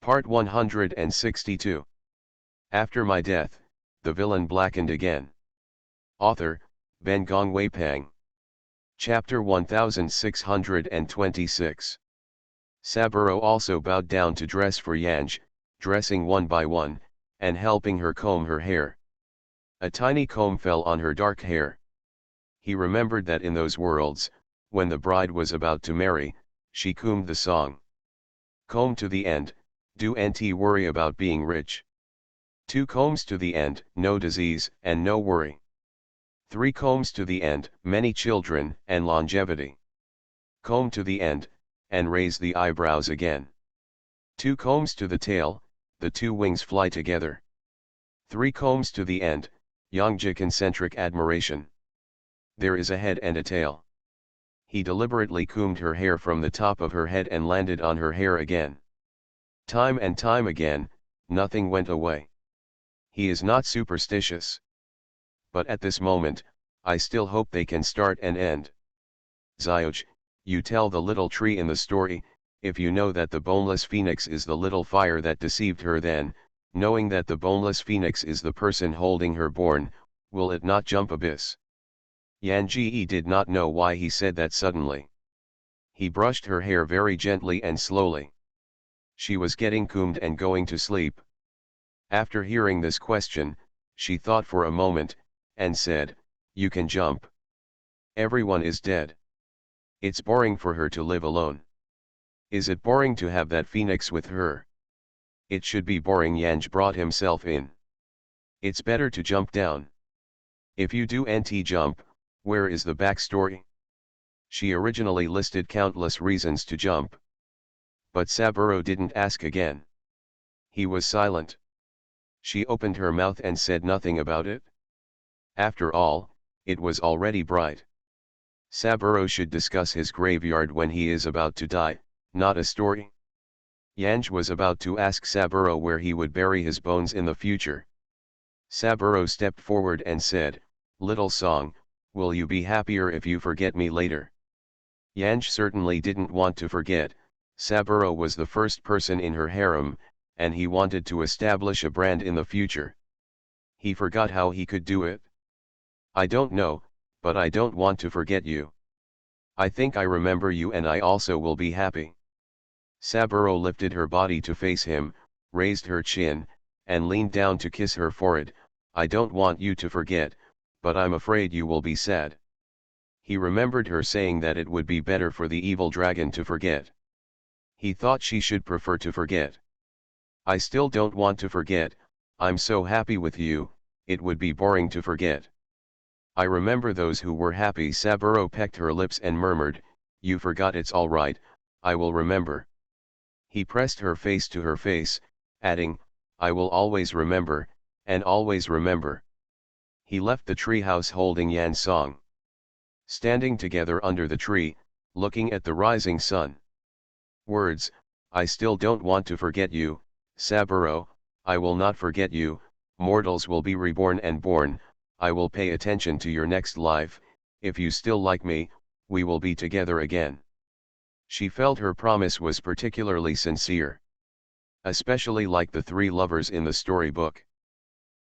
Part 162. After my death, the villain blackened again. Author, Ben Gong Wei Pang. Chapter 1626. Saburo also bowed down to dress for Yanj, dressing one by one, and helping her comb her hair. A tiny comb fell on her dark hair. He remembered that in those worlds, when the bride was about to marry, she combed the song. Comb to the end, do nt worry about being rich. 2 combs to the end, no disease and no worry. 3 combs to the end, many children and longevity. Comb to the end, and raise the eyebrows again. 2 combs to the tail, the 2 wings fly together. 3 combs to the end, Yangji concentric admiration. There is a head and a tail. He deliberately combed her hair from the top of her head and landed on her hair again. Time and time again, nothing went away. He is not superstitious. But at this moment, I still hope they can start and end. Zyoj, you tell the little tree in the story, if you know that the boneless phoenix is the little fire that deceived her, then, knowing that the boneless phoenix is the person holding her born, will it not jump abyss? Yanji did not know why he said that suddenly. He brushed her hair very gently and slowly. She was getting combed and going to sleep. After hearing this question, she thought for a moment, and said, "You can jump. Everyone is dead. It's boring for her to live alone. Is it boring to have that phoenix with her? It should be boring." Yanj brought himself in. It's better to jump down. If you do nt jump, where is the backstory? She originally listed countless reasons to jump. But Saburo didn't ask again. He was silent. She opened her mouth and said nothing about it. After all, it was already bright. Saburo should discuss his graveyard when he is about to die, not a story. Yanj was about to ask Saburo where he would bury his bones in the future. Saburo stepped forward and said, "Little song, will you be happier if you forget me later?" Yanj certainly didn't want to forget. Saburo was the first person in her harem, and he wanted to establish a brand in the future. He forgot how he could do it. "I don't know, but I don't want to forget you. I think I remember you and I also will be happy." Saburo lifted her body to face him, raised her chin, and leaned down to kiss her forehead. "I don't want you to forget, but I'm afraid you will be sad." He remembered her saying that it would be better for the evil dragon to forget. He thought she should prefer to forget. "I still don't want to forget, I'm so happy with you, it would be boring to forget." "I remember those who were happy." Saburo pecked her lips and murmured, "You forgot, it's all right, I will remember." He pressed her face to her face, adding, "I will always remember, and always remember." He left the treehouse holding Yan Song. Standing together under the tree, looking at the rising sun. Words, "I still don't want to forget you, Saburo, I will not forget you, mortals will be reborn and born, I will pay attention to your next life, if you still like me, we will be together again." She felt her promise was particularly sincere. Especially like the 3 lovers in the storybook.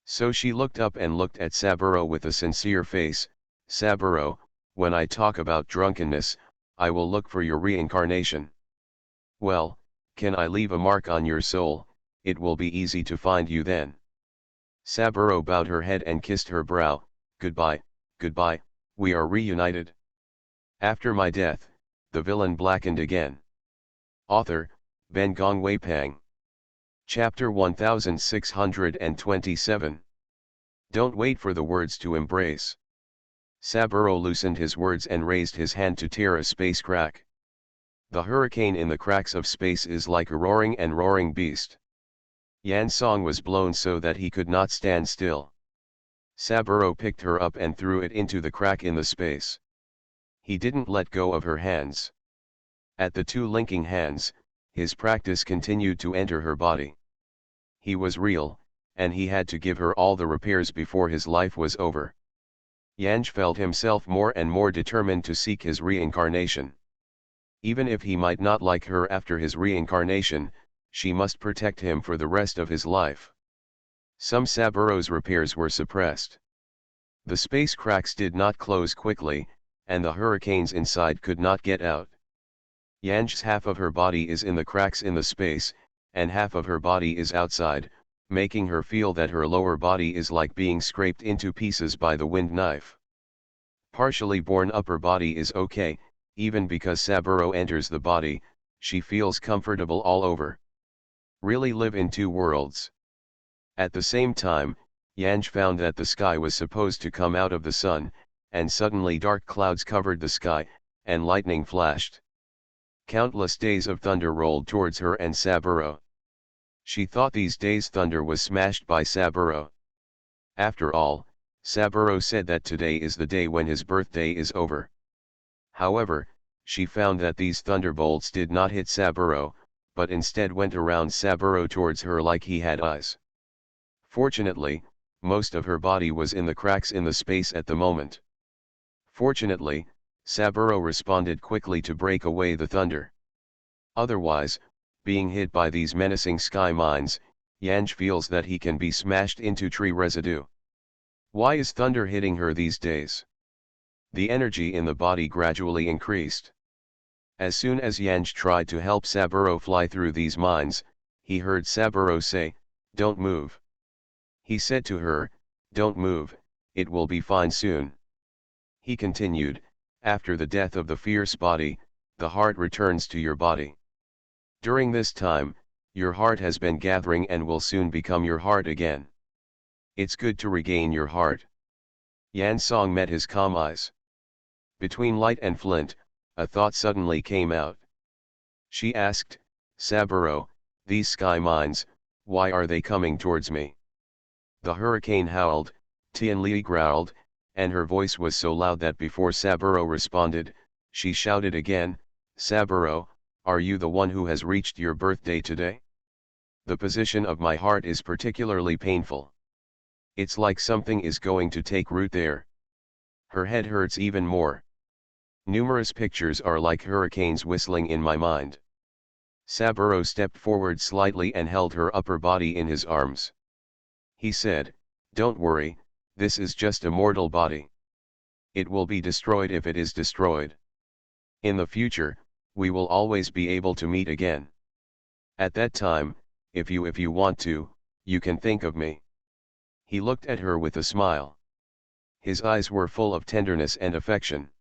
So she looked up and looked at Saburo with a sincere face. "Saburo, when I talk about drunkenness, I will look for your reincarnation." "Well, can I leave a mark on your soul? It will be easy to find you then." Saburo bowed her head and kissed her brow. "Goodbye, goodbye, we are reunited." After my death, the villain blackened again. Author, Ben Gong Wei Pang. Chapter 1627. Don't wait for the words to embrace. Saburo loosened his words and raised his hand to tear a space crack. The hurricane in the cracks of space is like a roaring and roaring beast. Yan's song was blown so that he could not stand still. Saburo picked her up and threw it into the crack in the space. He didn't let go of her hands. At the 2 linking hands, his practice continued to enter her body. He was real, and he had to give her all the repairs before his life was over. Yanj felt himself more and more determined to seek his reincarnation. Even if he might not like her after his reincarnation, she must protect him for the rest of his life. Some Saburo's repairs were suppressed. The space cracks did not close quickly, and the hurricanes inside could not get out. Yanj's half of her body is in the cracks in the space, and half of her body is outside, making her feel that her lower body is like being scraped into pieces by the wind knife. Partially born upper body is okay, even because Saburo enters the body, she feels comfortable all over. Really live in two worlds. At the same time, Yanj found that the sky was supposed to come out of the sun, and suddenly dark clouds covered the sky, and lightning flashed. Countless days of thunder rolled towards her and Saburo. She thought these days thunder was smashed by Saburo. After all, Saburo said that today is the day when his birthday is over. However, she found that these thunderbolts did not hit Saburo, but instead went around Saburo towards her like he had eyes. Fortunately, most of her body was in the cracks in the space at the moment. Fortunately, Saburo responded quickly to break away the thunder. Otherwise, being hit by these menacing sky mines, Yanj feels that he can be smashed into tree residue. Why is thunder hitting her these days? The energy in the body gradually increased. As soon as Yanj tried to help Saburo fly through these mines, he heard Saburo say, "Don't move." He said to her, "Don't move, it will be fine soon." He continued, "After the death of the fierce body, the heart returns to your body. During this time, your heart has been gathering and will soon become your heart again. It's good to regain your heart." Yan Song met his calm eyes. Between light and flint, a thought suddenly came out. She asked, "Saburo, these sky mines, why are they coming towards me?" The hurricane howled, Tianli growled, and her voice was so loud that before Saburo responded, she shouted again, "Saburo, are you the one who has reached your birthday today? The position of my heart is particularly painful. It's like something is going to take root there." Her head hurts even more. Numerous pictures are like hurricanes whistling in my mind. Saburo stepped forward slightly and held her upper body in his arms. He said, "Don't worry, this is just a mortal body. It will be destroyed if it is destroyed. In the future, we will always be able to meet again. At that time, if you want to, you can think of me." He looked at her with a smile. His eyes were full of tenderness and affection.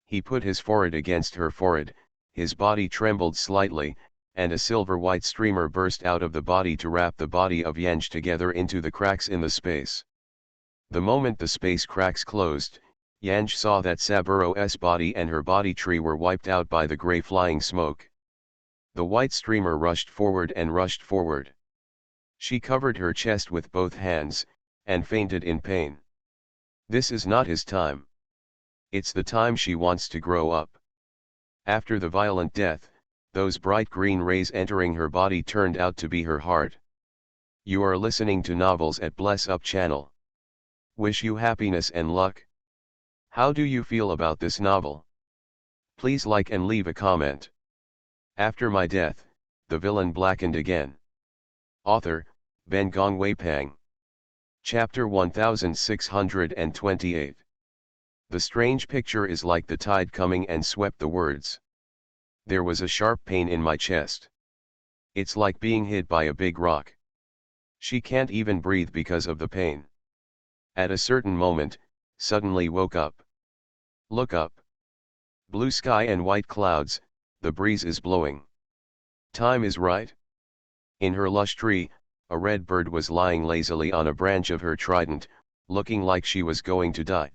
He put his forehead against her forehead, his body trembled slightly, and a silver-white streamer burst out of the body to wrap the body of Yanj together into the cracks in the space. The moment the space cracks closed, Yanj saw that Saburo's body and her body tree were wiped out by the gray flying smoke. The white streamer rushed forward and rushed forward. She covered her chest with both hands, and fainted in pain. This is not his time. It's the time she wants to grow up. After the violent death, those bright green rays entering her body turned out to be her heart. You are listening to Novels at Bless Up channel. Wish you happiness and luck. How do you feel about this novel? Please like and leave a comment. After my death, the villain blackened again. Author, Ben Gong Wei Pang. Chapter 1628. The strange picture is like the tide coming and swept the words. There was a sharp pain in my chest. It's like being hit by a big rock. She can't even breathe because of the pain. At a certain moment, suddenly woke up. Look up. Blue sky and white clouds, the breeze is blowing. Time is right. In her lush tree, a red bird was lying lazily on a branch of her trident, looking like she was going to die.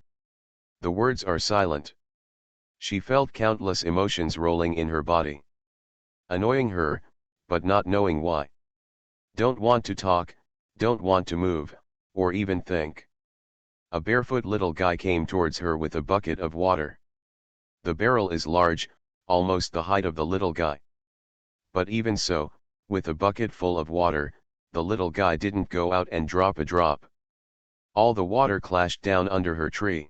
The words are silent. She felt countless emotions rolling in her body. Annoying her, but not knowing why. Don't want to talk, don't want to move, or even think. A barefoot little guy came towards her with a bucket of water. The barrel is large, almost the height of the little guy. But even so, with a bucket full of water, the little guy didn't go out and drop a drop. All the water clashed down under her tree.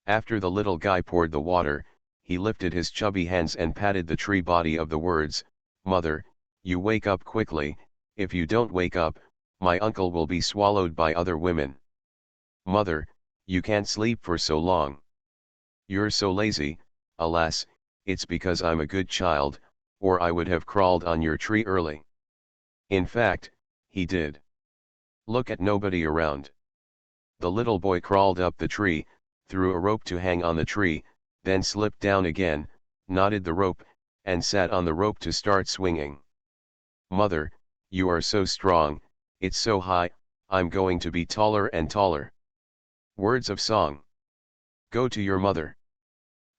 After the little guy poured the water, he lifted his chubby hands and patted the tree body of the words, "Mother, You wake up quickly, if you don't wake up, my uncle will be swallowed by other women. Mother, you can't sleep for so long. You're so lazy, alas, it's because I'm a good child, or I would have crawled on your tree early. In fact, he did. Look at nobody around. The little boy crawled up the tree, threw a rope to hang on the tree, then slipped down again, knotted the rope, and sat on the rope to start swinging. Mother, you are so strong, it's so high, I'm going to be taller and taller. Words of song. Go to your mother.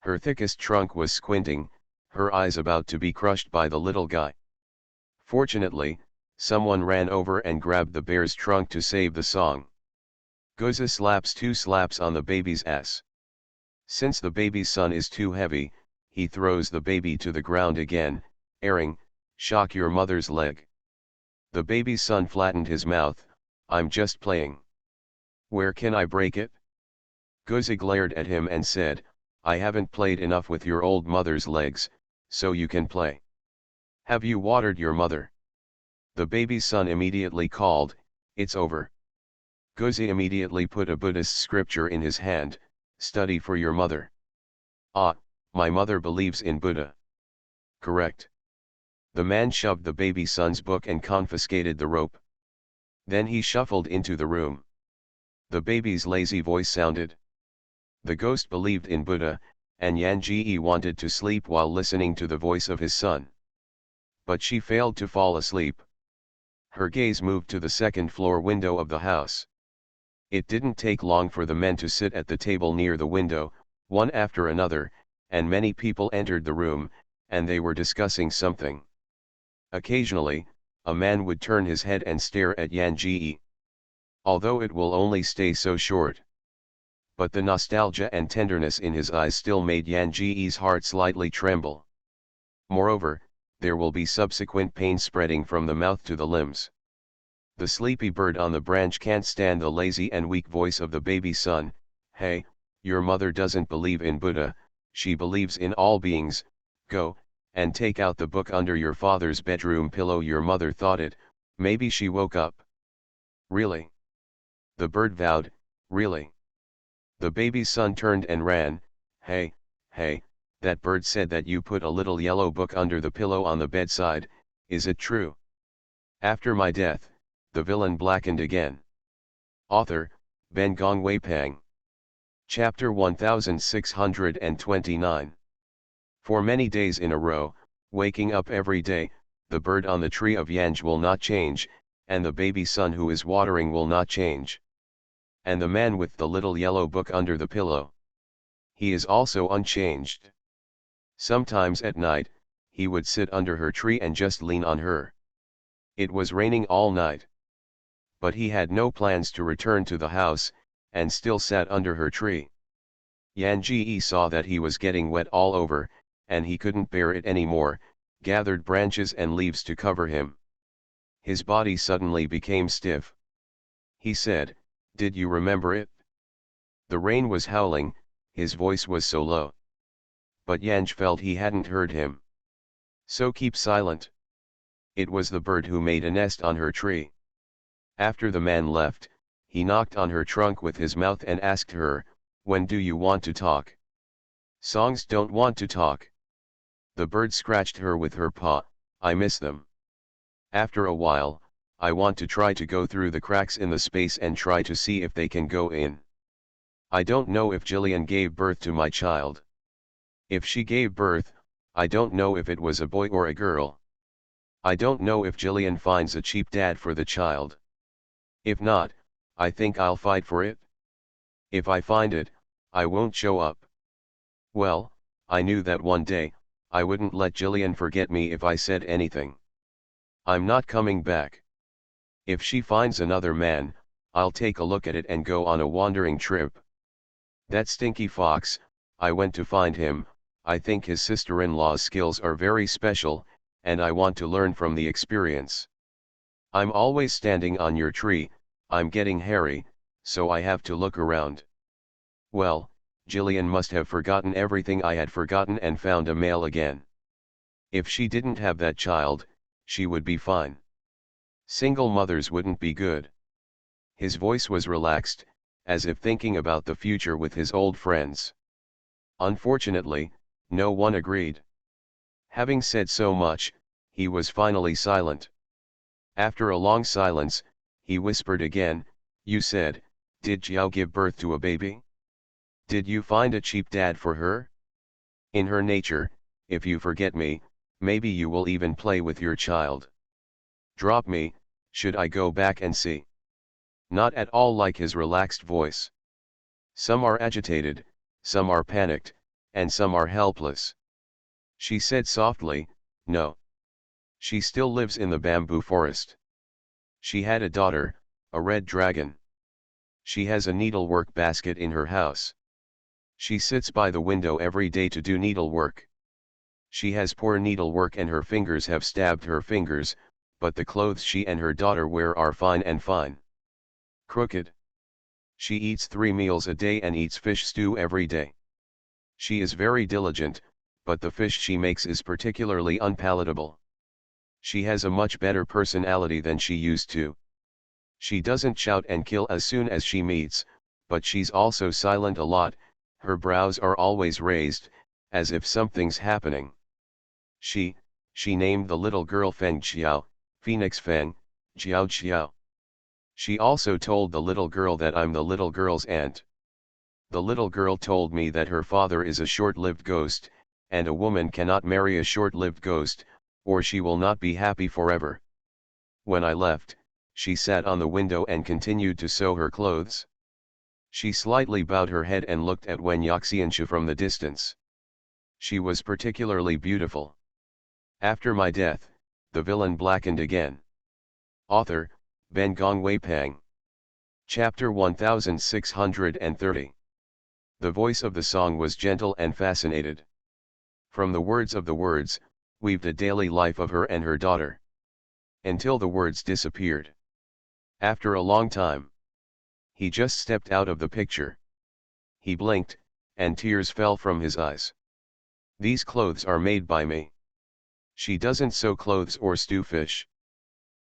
Her thickest trunk was squinting, her eyes about to be crushed by the little guy. Fortunately, someone ran over and grabbed the bear's trunk to save the song. Goza slaps 2 slaps on the baby's ass. Since the baby's son is too heavy, he throws the baby to the ground again, airing, shock your mother's leg. The baby's son flattened his mouth, I'm just playing. Where can I break it? Goza glared at him and said, I haven't played enough with your old mother's legs, so you can play. Have you watered your mother? The baby's son immediately called, it's over. Goza immediately put a Buddhist scripture in his hand, study for your mother. Ah, my mother believes in Buddha. Correct. The man shoved the baby son's book and confiscated the rope. Then he shuffled into the room. The baby's lazy voice sounded. The ghost believed in Buddha, and Yan Ji wanted to sleep while listening to the voice of his son. But she failed to fall asleep. Her gaze moved to the second-floor window of the house. It didn't take long for the men to sit at the table near the window, one after another, and many people entered the room, and they were discussing something. Occasionally, a man would turn his head and stare at Yan Ji. Although it will only stay so short. But the nostalgia and tenderness in his eyes still made Yan Ji's heart slightly tremble. Moreover, there will be subsequent pain spreading from the mouth to the limbs. The sleepy bird on the branch can't stand the lazy and weak voice of the baby son. Hey, your mother doesn't believe in Buddha, she believes in all beings. Go, and take out the book under your father's bedroom pillow. Your mother thought it, maybe she woke up. Really? The bird vowed, really? The baby's son turned and ran. Hey, that bird said that you put a little yellow book under the pillow on the bedside, is it true? After my death, the villain blackened again. Author, Ben Gong Wei Pang. Chapter 1629. For many days in a row, waking up every day, the bird on the tree of Yanj will not change, and the baby son who is watering will not change. And the man with the little yellow book under the pillow. He is also unchanged. Sometimes at night, he would sit under her tree and just lean on her. It was raining all night. But he had no plans to return to the house, and still sat under her tree. Yan Ji saw that he was getting wet all over, and he couldn't bear it anymore, gathered branches and leaves to cover him. His body suddenly became stiff. He said, did you remember it? The rain was howling, his voice was so low. But Yanj felt he hadn't heard him. So keep silent. It was the bird who made a nest on her tree. After the man left, he knocked on her trunk with his mouth and asked her, when do you want to talk? Songs don't want to talk. The bird scratched her with her paw, I miss them. After a while, I want to try to go through the cracks in the space and try to see if they can go in. I don't know if Jillian gave birth to my child. If she gave birth, I don't know if it was a boy or a girl. I don't know if Jillian finds a cheap dad for the child. If not, I think I'll fight for it. If I find it, I won't show up. Well, I knew that one day, I wouldn't let Jillian forget me if I said anything. I'm not coming back. If she finds another man, I'll take a look at it and go on a wandering trip. That stinky fox, I went to find him, I think his sister-in-law's skills are very special, and I want to learn from the experience. I'm always standing on your tree, I'm getting hairy, so I have to look around. Well, Jillian must have forgotten everything I had forgotten and found a male again. If she didn't have that child, she would be fine. Single mothers wouldn't be good. His voice was relaxed, as if thinking about the future with his old friends. Unfortunately, no one agreed. Having said so much, he was finally silent. After a long silence, he whispered again, "You said, did Jiao give birth to a baby? Did you find a cheap dad for her? In her nature, if you forget me, maybe you will even play with your child. Drop me, should I go back and see?" Not at all like his relaxed voice. Some are agitated, some are panicked, and some are helpless. She said softly, "No. She still lives in the bamboo forest. She had a daughter, a red dragon. She has a needlework basket in her house. She sits by the window every day to do needlework. She has poor needlework and her fingers have stabbed her fingers, but the clothes she and her daughter wear are fine and fine. Crooked. She eats 3 meals a day and eats fish stew every day. She is very diligent, but the fish she makes is particularly unpalatable. She has a much better personality than she used to. She doesn't shout and kill as soon as she meets, but she's also silent a lot, her brows are always raised, as if something's happening. She named the little girl Feng Xiao, Phoenix Feng, Jiao Xiao. She also told the little girl that I'm the little girl's aunt. The little girl told me that her father is a short-lived ghost, and a woman cannot marry a short-lived ghost, or she will not be happy forever. When I left, she sat on the window and continued to sew her clothes. She slightly bowed her head and looked at Wen Yaxianxia from the distance. She was particularly beautiful. After my death, the villain blackened again. Author, Ben Gongwei Pang. Chapter 1630. The voice of the song was gentle and fascinated. From the words, weaved a daily life of her and her daughter. Until the words disappeared. After a long time, he just stepped out of the picture. He blinked, and tears fell from his eyes. These clothes are made by me. She doesn't sew clothes or stew fish.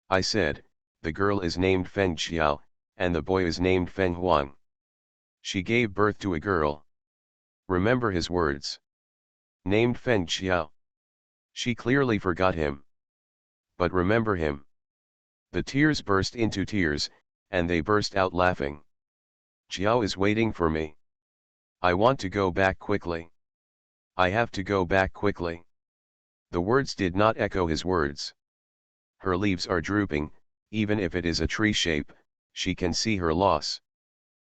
I said, the girl is named Feng Xiao, and the boy is named Feng Huang. She gave birth to a girl. Remember his words. Named Feng Xiao. She clearly forgot him. But remember him. The tears burst into tears, and they burst out laughing. Xiao is waiting for me. I want to go back quickly. I have to go back quickly. The words did not echo his words. Her leaves are drooping, even if it is a tree shape, she can see her loss.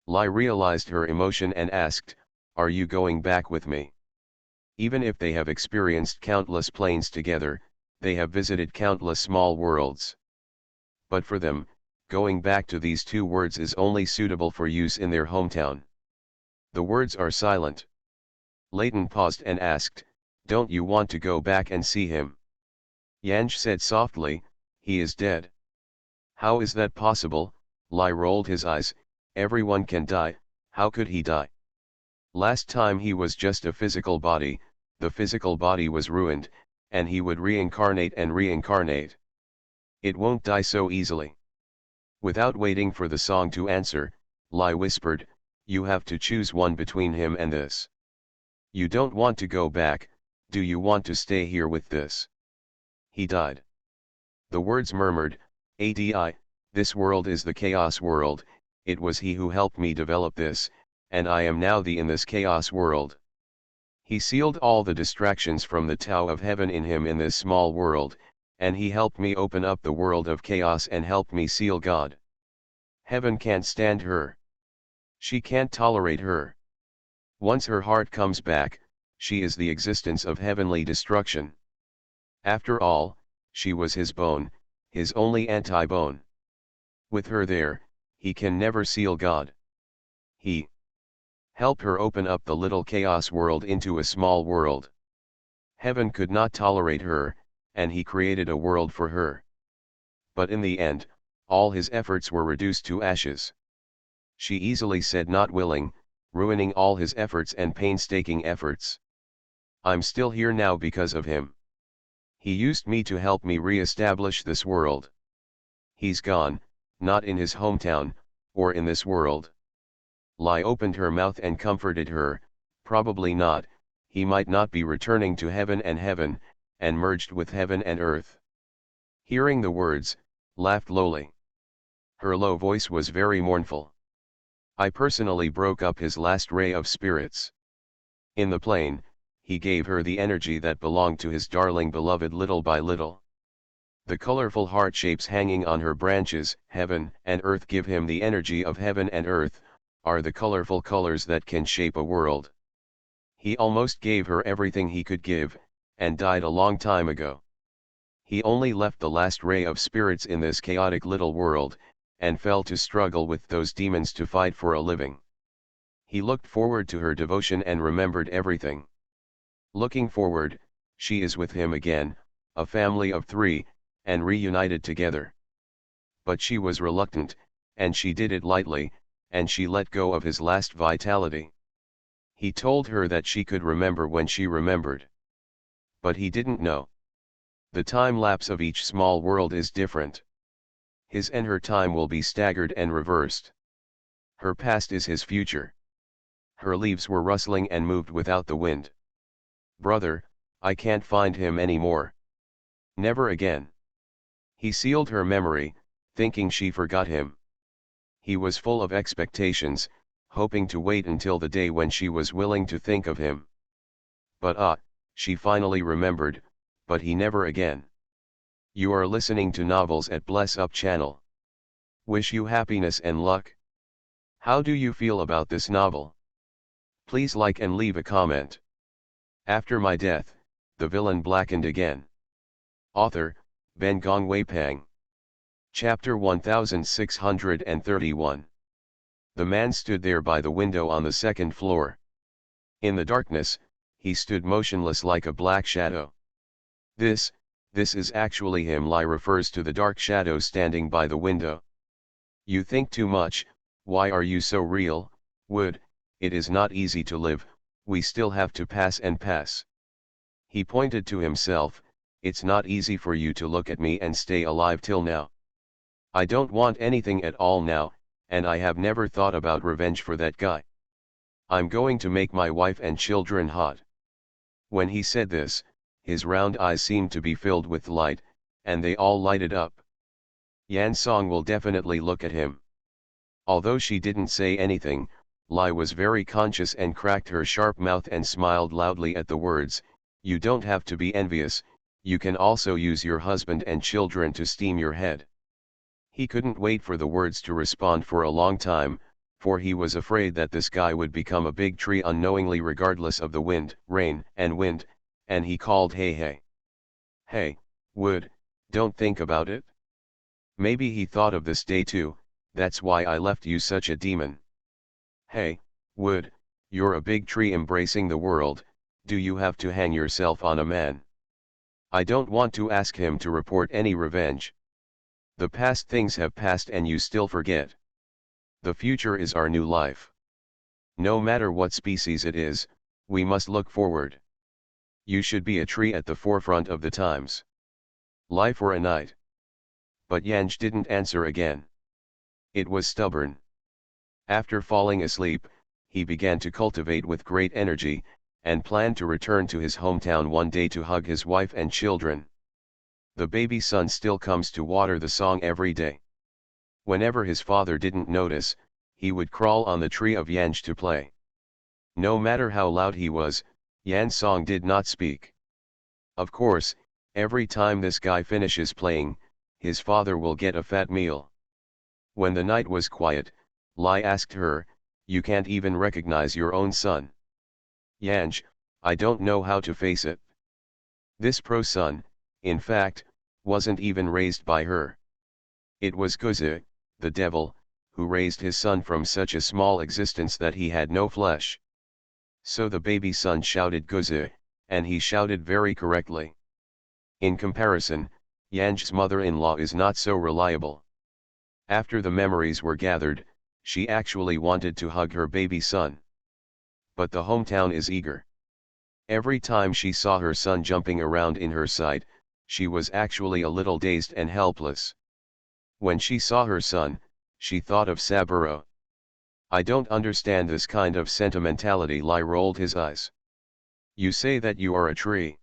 Lai realized her emotion and asked, "Are you going back with me?" Even if they have experienced countless planes together, they have visited countless small worlds. But for them, going back to these 2 words is only suitable for use in their hometown. The words are silent. Leighton paused and asked, "Don't you want to go back and see him?" Yanj said softly, "He is dead." "How is that possible?" Lai rolled his eyes. "Everyone can die, how could he die? Last time he was just a physical body, the physical body was ruined, and he would reincarnate and reincarnate. It won't die so easily." Without waiting for the song to answer, Lai whispered, "You have to choose one between him and this. You don't want to go back, do you want to stay here with this? He died." The words murmured, "Adi, this world is the chaos world, it was he who helped me develop this, and I am now in this chaos world. He sealed all the distractions from the Tao of heaven in him in this small world, and he helped me open up the world of chaos and helped me seal God. Heaven can't stand her. She can't tolerate her. Once her heart comes back, she is the existence of heavenly destruction. After all, she was his bone, his only anti-bone. With her there, he can never seal God. He helped her open up the little chaos world into a small world. Heaven could not tolerate her, and he created a world for her. But in the end, all his efforts were reduced to ashes. She easily said not willing, ruining all his efforts and painstaking efforts. I'm still here now because of him. He used me to help me re-establish this world. He's gone, not in his hometown, or in this world. Lai opened her mouth and comforted her, probably not, he might not be returning to heaven, and merged with heaven and earth. Hearing the words, laughed lowly. Her low voice was very mournful. I personally broke up his last ray of spirits. In the plane, he gave her the energy that belonged to his darling beloved little by little. The colorful heart shapes hanging on her branches, heaven and earth, give him the energy of heaven and earth, are the colorful colors that can shape a world. He almost gave her everything he could give, and died a long time ago. He only left the last ray of spirits in this chaotic little world, and fell to struggle with those demons to fight for a living. He looked forward to her devotion and remembered everything. Looking forward, she is with him again, a family of 3, and reunited together. But she was reluctant, and she did it lightly, and she let go of his last vitality. He told her that she could remember when she remembered. But he didn't know. The time lapse of each small world is different. His and her time will be staggered and reversed. Her past is his future. Her leaves were rustling and moved without the wind. Brother, I can't find him anymore. Never again. He sealed her memory, thinking she forgot him. He was full of expectations, hoping to wait until the day when she was willing to think of him. But she finally remembered, but he never again. You are listening to novels at Bless Up channel. Wish you happiness and luck. How do you feel about this novel? Please like and leave a comment. After my death, the villain blackened again. Author, Ben Gong Wei Pang. Chapter 1631. The man stood there by the window on the second floor. In the darkness, he stood motionless like a black shadow. This is actually him. Lai refers to the dark shadow standing by the window. You think too much, why are you so real, Wood? It is not easy to live, we still have to pass and pass. He pointed to himself, it's not easy for you to look at me and stay alive till now. I don't want anything at all now, and I have never thought about revenge for that guy. I'm going to make my wife and children hot. When he said this, his round eyes seemed to be filled with light, and they all lighted up. Yan Song will definitely look at him. Although she didn't say anything, Lai was very conscious and cracked her sharp mouth and smiled loudly at the words, you don't have to be envious, you can also use your husband and children to steam your head. He couldn't wait for the words to respond for a long time, for he was afraid that this guy would become a big tree unknowingly regardless of the wind, rain, and wind, and he called, hey. Hey, Wood, don't think about it. Maybe he thought of this day too, that's why I left you such a demon. Hey, Wood, you're a big tree embracing the world, do you have to hang yourself on a man? I don't want to ask him to report any revenge. The past things have passed and you still forget. The future is our new life. No matter what species it is, we must look forward. You should be a tree at the forefront of the times. Lie for a night. But Yanj didn't answer again. It was stubborn. After falling asleep, he began to cultivate with great energy, and planned to return to his hometown one day to hug his wife and children. The baby son still comes to water the song every day. Whenever his father didn't notice, he would crawl on the tree of Yanj to play. No matter how loud he was, Yan Song did not speak. Of course, every time this guy finishes playing, his father will get a fat meal. When the night was quiet, Lai asked her, you can't even recognize your own son. Yanj, I don't know how to face it. This pro-son, in fact, wasn't even raised by her. It was Guzi, the devil, who raised his son from such a small existence that he had no flesh. So the baby son shouted Guzi, and he shouted very correctly. In comparison, Yanj's mother-in-law is not so reliable. After the memories were gathered, she actually wanted to hug her baby son. But the hometown is eager. Every time she saw her son jumping around in her sight, she was actually a little dazed and helpless. When she saw her son, she thought of Saburo. I don't understand this kind of sentimentality. Lai rolled his eyes. You say that you are a tree.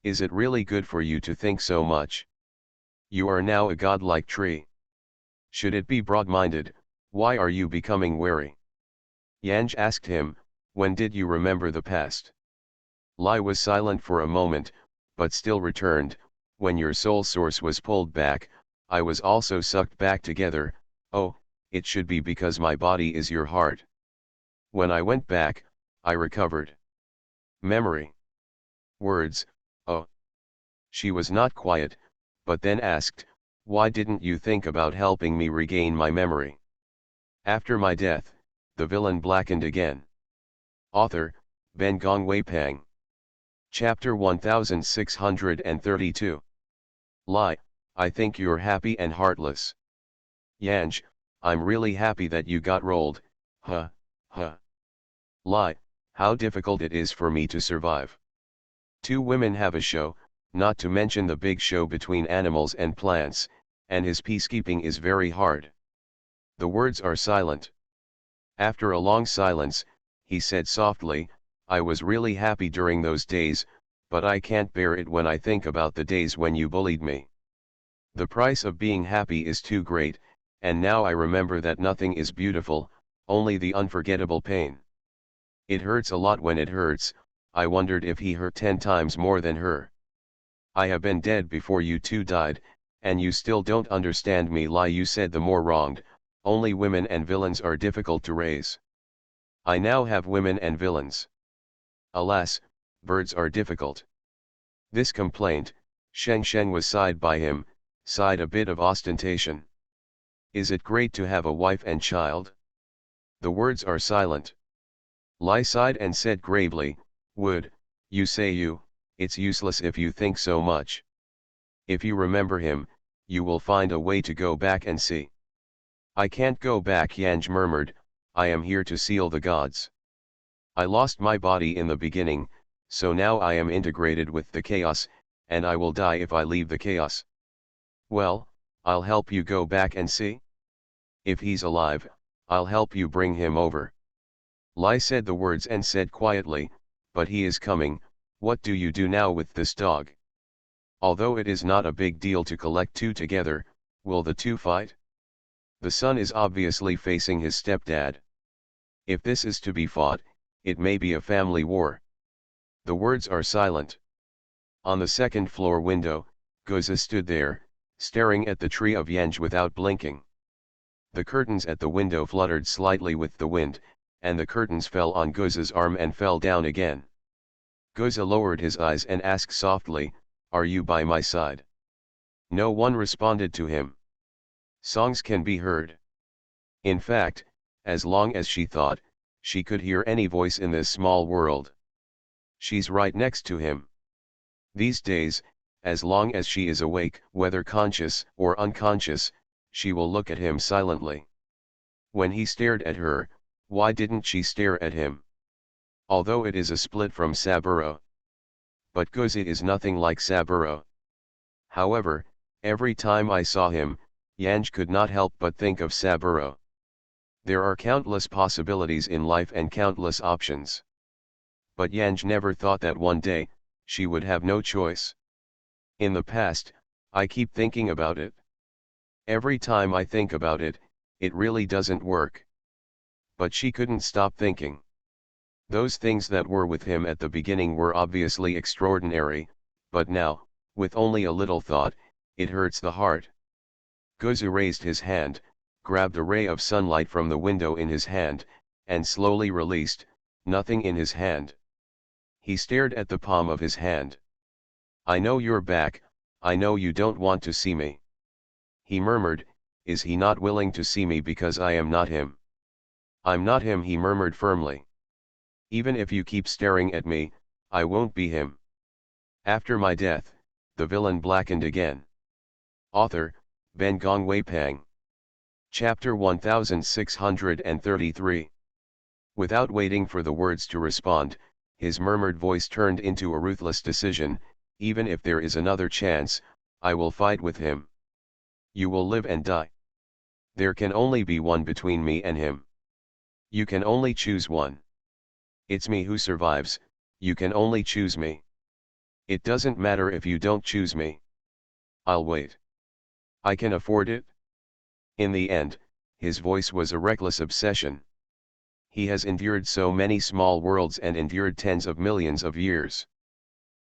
Is it really good for you to think so much? You are now a godlike tree. Should it be broad-minded, why are you becoming wary? Yanj asked him, when did you remember the past? Lai was silent for a moment, but still returned, when your soul source was pulled back, I was also sucked back together. Oh, it should be because my body is your heart. When I went back, I recovered. Memory. Words, oh. She was not quiet, but then asked, why didn't you think about helping me regain my memory? After my death, the villain blackened again. Author, Ben Gongwei Pang. Chapter 1632. Lai, I think you're happy and heartless. Yanj, I'm really happy that you got rolled, huh. Lai, how difficult it is for me to survive. Two women have a show, not to mention the big show between animals and plants, and his peacekeeping is very hard. The words are silent. After a long silence, he said softly, I was really happy during those days, but I can't bear it when I think about the days when you bullied me. The price of being happy is too great, and now I remember that nothing is beautiful, only the unforgettable pain. It hurts a lot when it hurts. I wondered if he hurt 10 times more than her. I have been dead before you two died, and you still don't understand me. Lai, you said the more wronged, only women and villains are difficult to raise. I now have women and villains. Alas, birds are difficult. This complaint, Sheng Shen was sighed by him, sighed a bit of ostentation. Is it great to have a wife and child? The words are silent. Lai sighed and said gravely, Would, you say you, it's useless if you think so much. If you remember him, you will find a way to go back and see. I can't go back, Yanj murmured, I am here to seal the gods. I lost my body in the beginning, so now I am integrated with the chaos, and I will die if I leave the chaos. Well, I'll help you go back and see. If he's alive, I'll help you bring him over. Lai said the words and said quietly, but he is coming. What do you do now with this dog? Although it is not a big deal to collect two together, will the two fight? The son is obviously facing his stepdad. If this is to be fought, it may be a family war. The words are silent. On the second floor window, Goza stood there, staring at the tree of Yanj without blinking. The curtains at the window fluttered slightly with the wind, and the curtains fell on Goza's arm and fell down again. Goza lowered his eyes and asked softly, Are you by my side? No one responded to him. Songs can be heard. In fact, as long as she thought, she could hear any voice in this small world. She's right next to him. These days, as long as she is awake, whether conscious or unconscious, she will look at him silently. When he stared at her, why didn't she stare at him? Although it is a split from Saburo. But Goza is nothing like Saburo. However, every time I saw him, Yanj could not help but think of Saburo. There are countless possibilities in life and countless options. But Yanj never thought that one day, she would have no choice. In the past, I keep thinking about it. Every time I think about it, it really doesn't work. But she couldn't stop thinking. Those things that were with him at the beginning were obviously extraordinary, but now, with only a little thought, it hurts the heart. Gozu raised his hand, grabbed a ray of sunlight from the window in his hand, and slowly released, nothing in his hand. He stared at the palm of his hand. I know you're back, I know you don't want to see me. He murmured, is he not willing to see me because I am not him? I'm not him, he murmured firmly. Even if you keep staring at me, I won't be him. After my death, the villain blackened again. Author, Ben Gongwei Pang. Chapter 1633. Without waiting for the words to respond, his murmured voice turned into a ruthless decision, Even if there is another chance, I will fight with him. You will live and die. There can only be one between me and him. You can only choose one. It's me who survives, you can only choose me. It doesn't matter if you don't choose me. I'll wait. I can afford it. In the end, his voice was a reckless obsession. He has endured so many small worlds and endured tens of millions of years.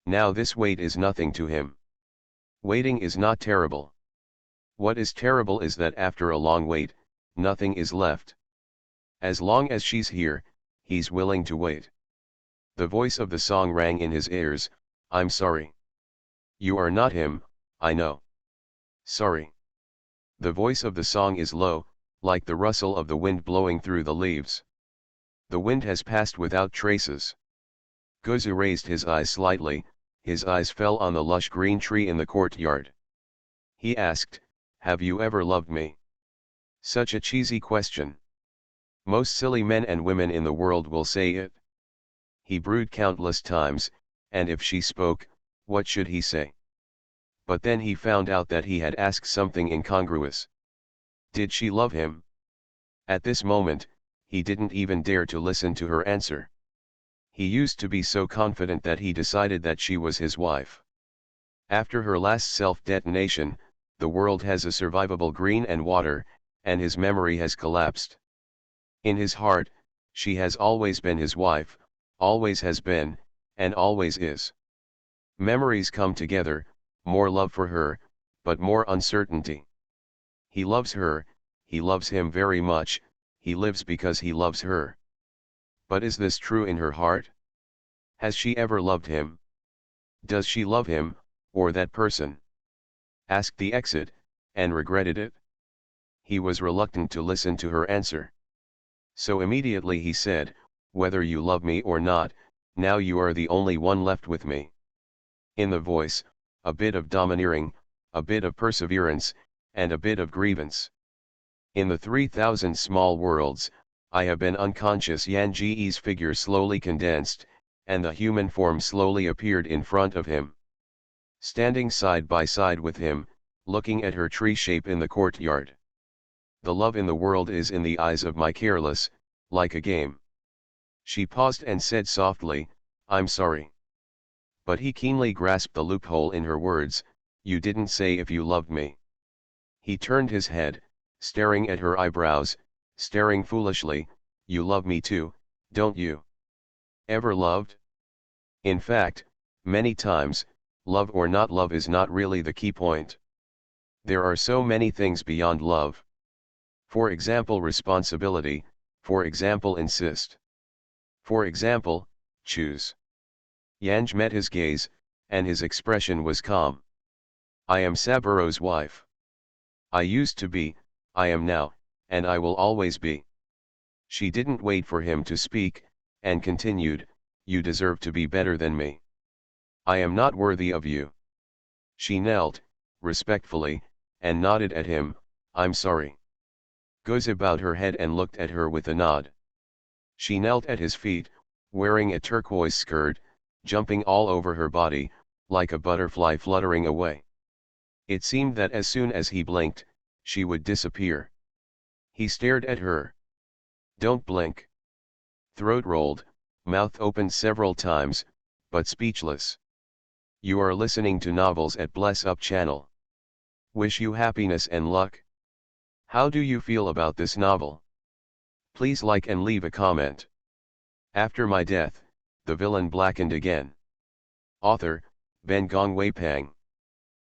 Now this wait is nothing to him. Waiting is not terrible. What is terrible is that after a long wait, nothing is left. As long as she's here, he's willing to wait. The voice of the song rang in his ears, I'm sorry. You are not him, I know. Sorry. The voice of the song is low, like the rustle of the wind blowing through the leaves. The wind has passed without traces. Gozu raised his eyes slightly, his eyes fell on the lush green tree in the courtyard. He asked, have you ever loved me? Such a cheesy question. Most silly men and women in the world will say it. He brooded countless times, and if she spoke, what should he say? But then he found out that he had asked something incongruous. Did she love him? At this moment, he didn't even dare to listen to her answer. He used to be so confident that he decided that she was his wife. After her last self-detonation, the world has a survivable green and water, and his memory has collapsed. In his heart, she has always been his wife, always has been, and always is. Memories come together, more love for her, but more uncertainty. He loves her, he loves him very much, he lives because he loves her. But is this true in her heart? Has she ever loved him? Does she love him, or that person? Asked the exit, and regretted it? He was reluctant to listen to her answer. So immediately he said, whether you love me or not, now you are the only one left with me. In the voice, a bit of domineering, a bit of perseverance, and a bit of grievance. In the 3,000 small worlds, I have been unconscious. Yan Ji's figure slowly condensed, and the human form slowly appeared in front of him. Standing side by side with him, looking at her tree shape in the courtyard. The love in the world is in the eyes of my careless, like a game. She paused and said softly, I'm sorry. But he keenly grasped the loophole in her words, you didn't say if you loved me. He turned his head, staring at her eyebrows, staring foolishly, you love me too, don't you? Ever loved? In fact, many times, love or not love is not really the key point. There are so many things beyond love. For example, responsibility, for example, insist. For example, choose. Yanj met his gaze, and his expression was calm. I am Saburo's wife. I used to be, I am now, and I will always be. She didn't wait for him to speak, and continued, you deserve to be better than me. I am not worthy of you. She knelt, respectfully, and nodded at him, I'm sorry. Gozu bowed her head and looked at her with a nod. She knelt at his feet, wearing a turquoise skirt, jumping all over her body, like a butterfly fluttering away. It seemed that as soon as he blinked, she would disappear. He stared at her. Don't blink. Throat rolled, mouth opened several times, but speechless. You are listening to novels at Bless Up channel. Wish you happiness and luck. How do you feel about this novel? Please like and leave a comment. After my death, the villain blackened again. Author, Ben Gong Wei Pang.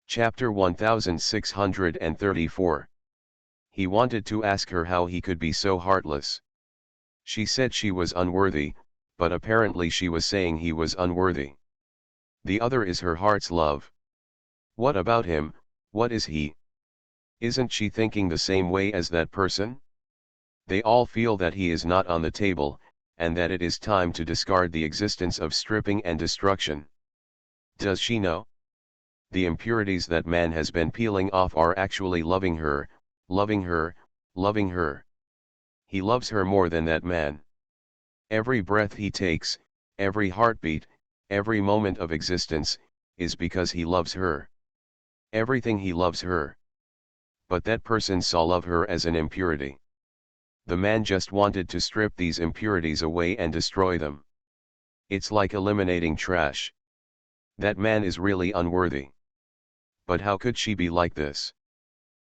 Chapter 1634. He wanted to ask her how he could be so heartless. She said she was unworthy, but apparently she was saying he was unworthy. The other is her heart's love. What about him, what is he? Isn't she thinking the same way as that person? They all feel that he is not on the table, and that it is time to discard the existence of stripping and destruction. Does she know? The impurities that man has been peeling off are actually loving her, loving her, loving her. He loves her more than that man. Every breath he takes, every heartbeat, every moment of existence, is because he loves her. Everything he loves her. But that person saw love her as an impurity. The man just wanted to strip these impurities away and destroy them. It's like eliminating trash. That man is really unworthy. But how could she be like this?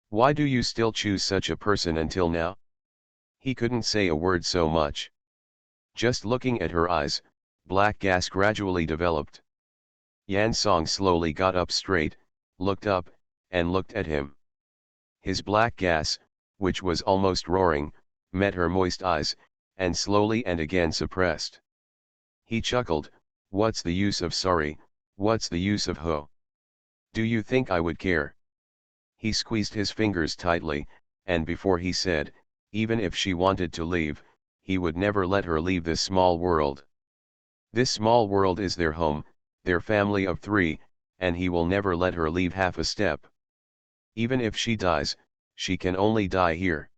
Why do you still choose such a person until now? He couldn't say a word so much. Just looking at her eyes, black gas gradually developed. Yan Song slowly got up straight, looked up, and looked at him. His black gas, which was almost roaring, met her moist eyes, and slowly and again suppressed. He chuckled, "What's the use of sorry, what's the use of ho? Do you think I would care?" He squeezed his fingers tightly, and before he said, even if she wanted to leave, he would never let her leave this small world. This small world is their home, their family of 3, and he will never let her leave half a step. Even if she dies, she can only die here.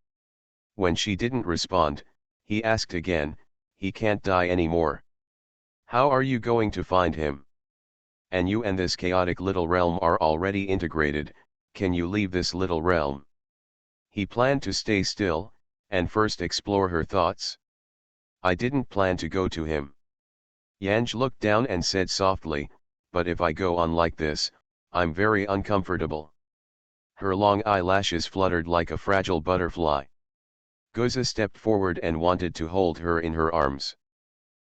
When she didn't respond, he asked again, "He can't die anymore. How are you going to find him? And you and this chaotic little realm are already integrated, can you leave this little realm?" He planned to stay still, and first explore her thoughts. "I didn't plan to go to him." Yanj looked down and said softly, "But if I go on like this, I'm very uncomfortable." Her long eyelashes fluttered like a fragile butterfly. Goza stepped forward and wanted to hold her in her arms.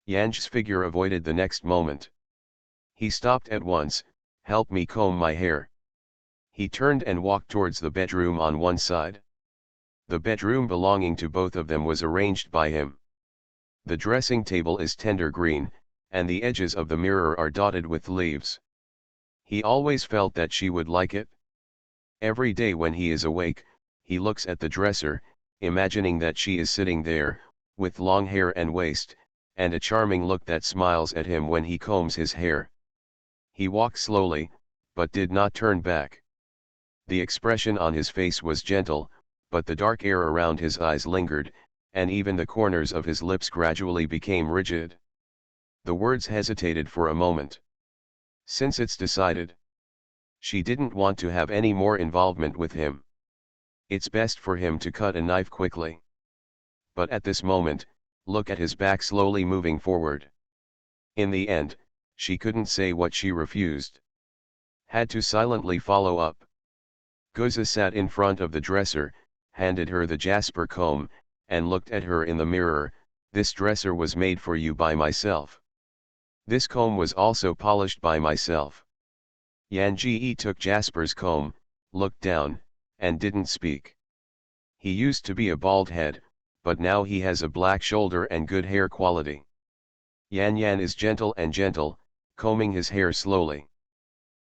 Yanj's figure avoided the next moment. He stopped at once, "Help me comb my hair." He turned and walked towards the bedroom on one side. The bedroom belonging to both of them was arranged by him. The dressing table is tender green, and the edges of the mirror are dotted with leaves. He always felt that she would like it. Every day when he is awake, he looks at the dresser, imagining that she is sitting there, with long hair and waist, and a charming look that smiles at him when he combs his hair. He walked slowly, but did not turn back. The expression on his face was gentle, but the dark air around his eyes lingered, and even the corners of his lips gradually became rigid. The words hesitated for a moment. "Since it's decided." She didn't want to have any more involvement with him. It's best for him to cut a knife quickly. But at this moment, look at his back slowly moving forward. In the end, she couldn't say what she refused. Had to silently follow up. Goza sat in front of the dresser, handed her the jasper comb, and looked at her in the mirror. "This dresser was made for you by myself. This comb was also polished by myself." Yan Ji took Jasper's comb, looked down, and didn't speak. He used to be a bald head, but now he has a black shoulder and good hair quality. Yan is gentle and gentle, combing his hair slowly.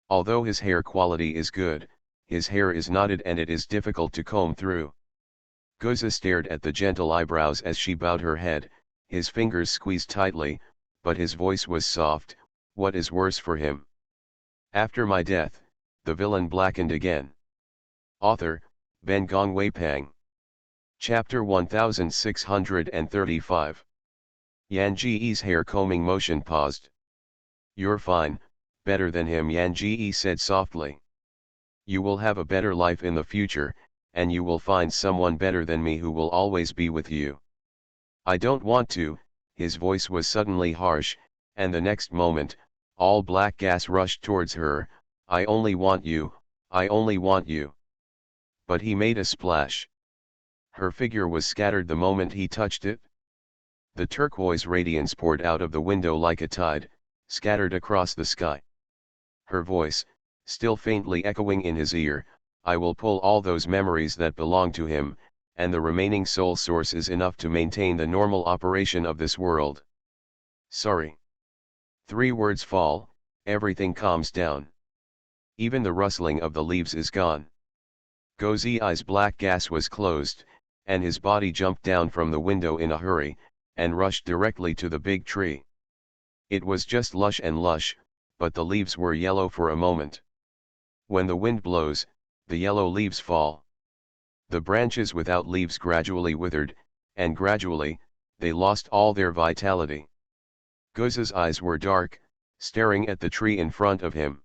Although his hair quality is good, his hair is knotted and it is difficult to comb through. Goza stared at the gentle eyebrows as she bowed her head, his fingers squeezed tightly, but his voice was soft. "What is worse for him? After my death, the villain blackened again." Author, Ben Gong Wei Pang. Chapter 1635. Yan Ji's hair combing motion paused. "You're fine, better than him," Yan Ji said softly. "You will have a better life in the future, and you will find someone better than me who will always be with you." "I don't want to." His voice was suddenly harsh, and the next moment, all black gas rushed towards her. "I only want you, I only want you." But he made a splash. Her figure was scattered the moment he touched it. The turquoise radiance poured out of the window like a tide, scattered across the sky. Her voice, still faintly echoing in his ear, "I will pull all those memories that belong to him, and the remaining soul source is enough to maintain the normal operation of this world." Sorry. 3 words fall, everything calms down. Even the rustling of the leaves is gone. Gozi's black gas was closed, and his body jumped down from the window in a hurry, and rushed directly to the big tree. It was just lush and lush, but the leaves were yellow for a moment. When the wind blows, the yellow leaves fall. The branches without leaves gradually withered, and gradually, they lost all their vitality. Goza's eyes were dark, staring at the tree in front of him.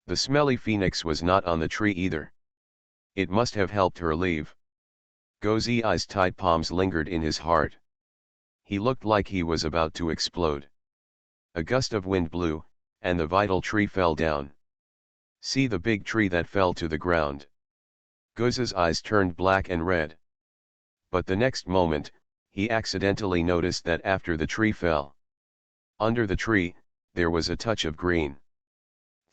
The smelly phoenix was not on the tree either. It must have helped her leave. Gozi's tight palms lingered in his heart. He looked like he was about to explode. A gust of wind blew, and the vital tree fell down. See the big tree that fell to the ground. Gozi's eyes turned black and red. But the next moment, he accidentally noticed that after the tree fell, under the tree, there was a touch of green.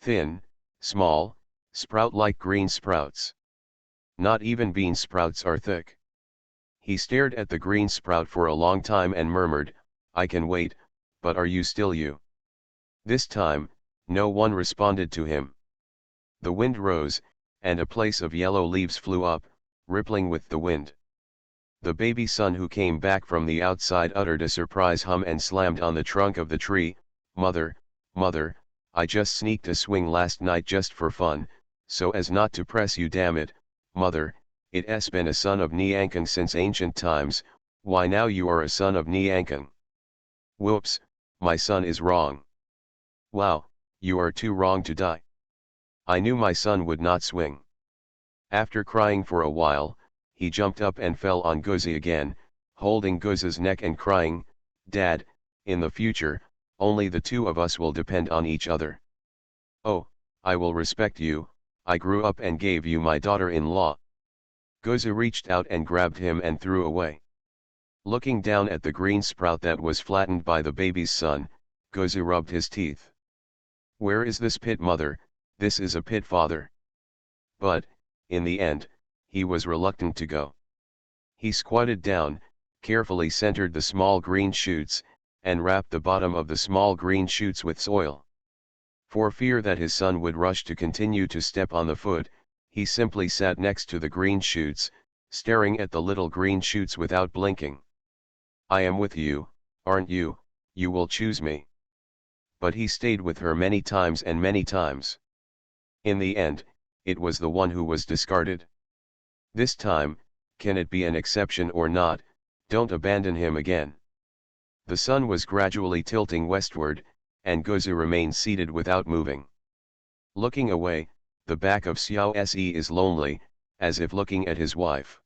Thin, small, sprout-like green sprouts. Not even bean sprouts are thick. He stared at the green sprout for a long time and murmured, "I can wait, but are you still you?" This time, no one responded to him. The wind rose, and a place of yellow leaves flew up, rippling with the wind. The baby son who came back from the outside uttered a surprise hum and slammed on the trunk of the tree. "Mother, mother, I just sneaked a swing last night just for fun, so as not to press you, damn it, mother, it's been a son of Nianking since ancient times, why now you are a son of Nianking. Whoops, my son is wrong. Wow, you are too wrong to die. I knew my son would not swing." After crying for a while, he jumped up and fell on Gozi again, holding Gozi's neck and crying, "Dad, in the future, only the two of us will depend on each other. Oh, I will respect you, I grew up and gave you my daughter-in-law." Gozi reached out and grabbed him and threw away. Looking down at the green sprout that was flattened by the baby's son, Gozi rubbed his teeth. "Where is this pit, mother? This is a pit, father." But, in the end, he was reluctant to go. He squatted down, carefully centered the small green shoots, and wrapped the bottom of the small green shoots with soil. For fear that his son would rush to continue to step on the foot, he simply sat next to the green shoots, staring at the little green shoots without blinking. "I am with you, aren't you? You will choose me." But he stayed with her many times and many times. In the end, it was the one who was discarded. This time, can it be an exception or not? Don't abandon him again. The sun was gradually tilting westward, and Gozi remained seated without moving. Looking away, the back of Xiao Se is lonely, as if looking at his wife.